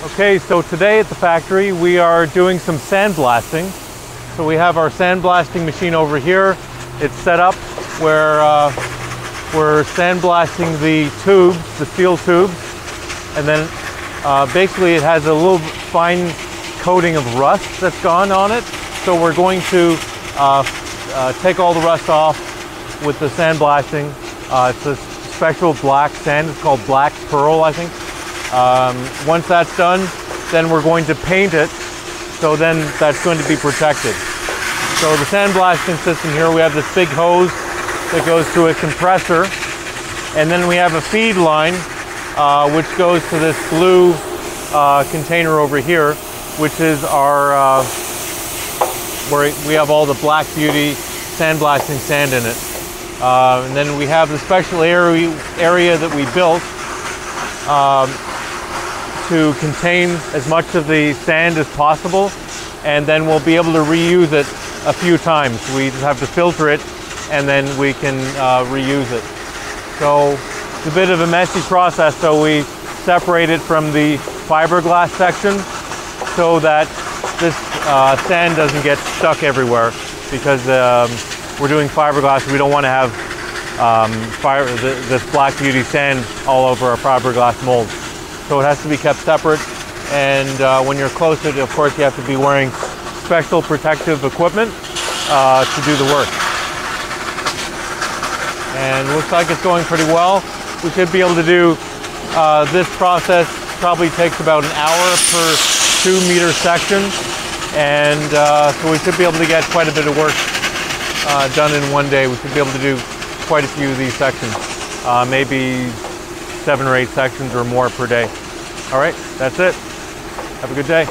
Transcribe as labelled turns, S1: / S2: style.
S1: Okay, so today at the factory we are doing some sandblasting. So we have our sandblasting machine over here. It's set up where we're sandblasting the tubes, the steel tubes, and then basically it has a little fine coating of rust that's gone on it. So we're going to take all the rust off with the sandblasting. It's a special black sand. It's called black pearl, I think. Once that's done, then we're going to paint it, so then that's going to be protected. So the sandblasting system here, we have this big hose that goes through a compressor, and then we have a feed line which goes to this blue container over here, which is our where we have all the Black Beauty sandblasting sand in it. And then we have the special area that we built to contain as much of the sand as possible, and then we'll be able to reuse it a few times. We just have to filter it and then we can reuse it. So it's a bit of a messy process, so we separate it from the fiberglass section so that this sand doesn't get stuck everywhere, because we're doing fiberglass. We don't want to have this Black Beauty sand all over our fiberglass mold. So it has to be kept separate, and when you're close to it, of course, you have to be wearing special protective equipment to do the work. And looks like it's going pretty well. We should be able to do this process. Probably takes about an hour per 2-meter section, and so we should be able to get quite a bit of work done in one day. We should be able to do quite a few of these sections, maybe 7 or 8 sections or more per day. All right, that's it. Have a good day.